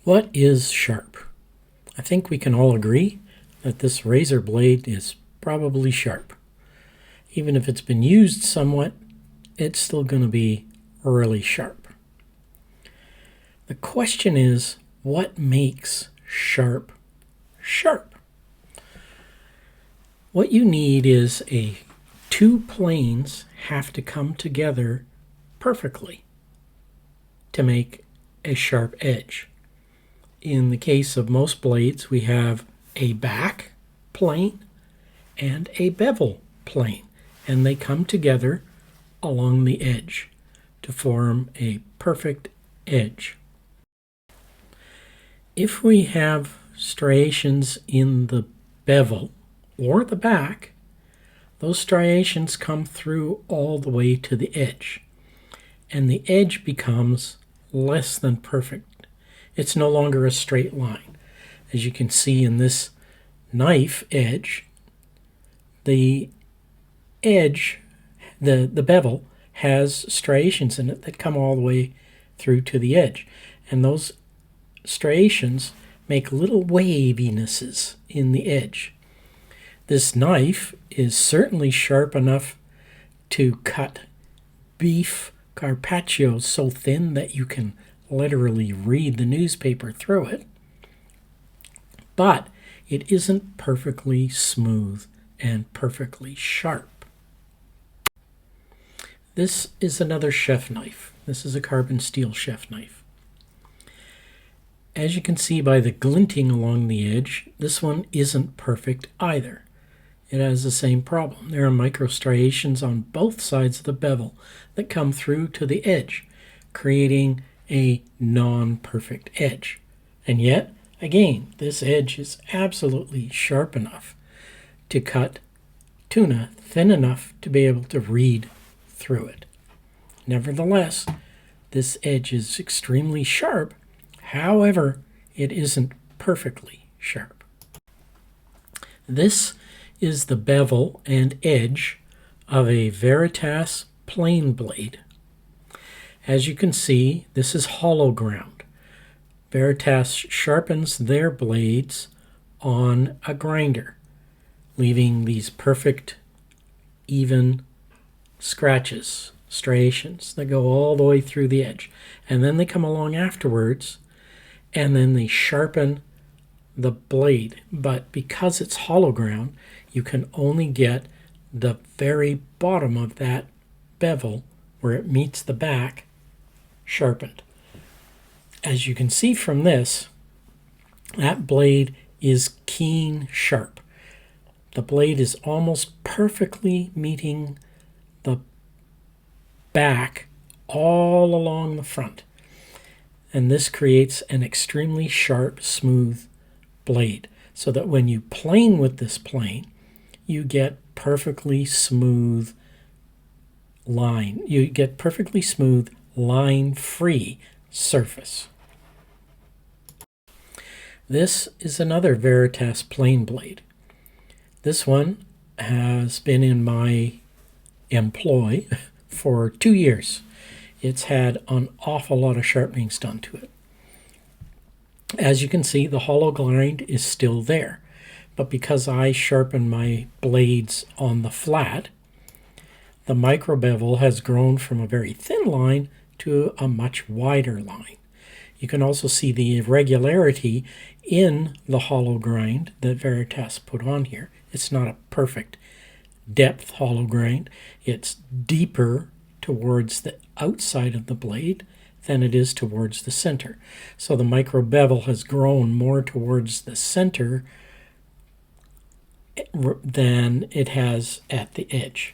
What is sharp? I think we can all agree that this razor blade is probably sharp. Even if it's been used somewhat, it's still going to be really sharp. The question is, what makes sharp sharp? What you need is two planes have to come together perfectly to make a sharp edge. In the case of most blades, we have a back plane and a bevel plane, and they come together along the edge to form a perfect edge. If we have striations in the bevel or the back, those striations come through all the way to the edge, and the edge becomes less than perfect. It's no longer a straight line. As you can see in this knife edge, the bevel has striations in it that come all the way through to the edge. And those striations make little wavinesses in the edge. This knife is certainly sharp enough to cut beef carpaccio so thin that you can literally read the newspaper through it, but it isn't perfectly smooth and perfectly sharp. This is another chef knife. This is a carbon steel chef knife. As you can see by the glinting along the edge, this one isn't perfect either. It has the same problem. There are micro striations on both sides of the bevel that come through to the edge, creating a non-perfect edge. And yet, again, this edge is absolutely sharp enough to cut tuna thin enough to be able to read through it. Nevertheless, this edge is extremely sharp. However, it isn't perfectly sharp. This is the bevel and edge of a Veritas plane blade. As you can see, this is hollow ground. Veritas sharpens their blades on a grinder, leaving these perfect, even scratches, striations that go all the way through the edge. And then they come along afterwards, and then they sharpen the blade. But because it's hollow ground, you can only get the very bottom of that bevel, where it meets the back, sharpened. As you can see from this, that blade is keen sharp. The blade is almost perfectly meeting the back all along the front. And this creates an extremely sharp, smooth blade, so that when you plane with this plane, you get perfectly smooth line. You get perfectly smooth, line-free surface. This is another Veritas plane blade. This one has been in my employ for 2 years. It's had an awful lot of sharpenings done to it. As you can see, the hollow grind is still there, but because I sharpen my blades on the flat, the micro bevel has grown from a very thin line to a much wider line. You can also see the irregularity in the hollow grind that Veritas put on here. It's not a perfect depth hollow grind. It's deeper towards the outside of the blade than it is towards the center. So the micro bevel has grown more towards the center than it has at the edge.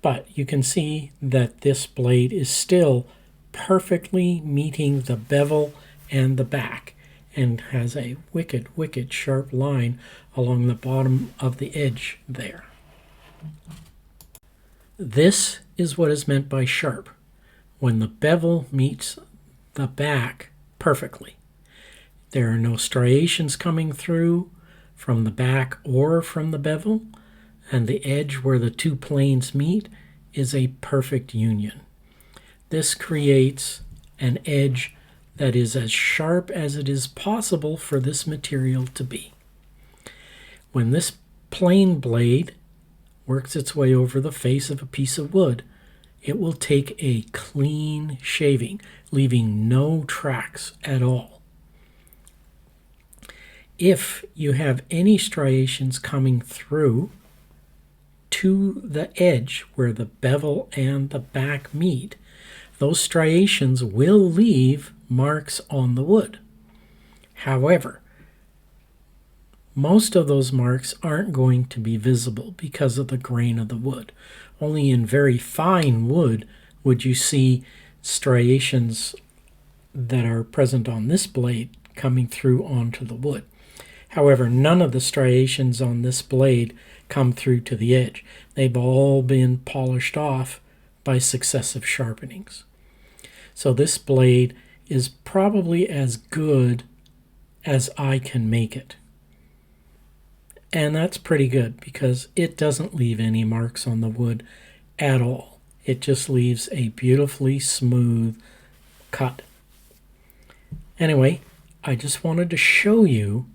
But you can see that this blade is still perfectly meeting the bevel and the back, and has a wicked, wicked sharp line along the bottom of the edge there. This is what is meant by sharp, when the bevel meets the back perfectly. There are no striations coming through from the back or from the bevel, and the edge where the two planes meet is a perfect union. This creates an edge that is as sharp as it is possible for this material to be. When this plane blade works its way over the face of a piece of wood, it will take a clean shaving, leaving no tracks at all. If you have any striations coming through to the edge where the bevel and the back meet, those striations will leave marks on the wood. However, most of those marks aren't going to be visible because of the grain of the wood. Only in very fine wood would you see striations that are present on this blade coming through onto the wood. However, none of the striations on this blade come through to the edge. They've all been polished off by successive sharpenings. So this blade is probably as good as I can make it. And that's pretty good because it doesn't leave any marks on the wood at all. It just leaves a beautifully smooth cut. Anyway, I just wanted to show you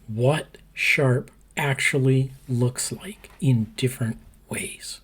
what sharp actually looks like in different ways.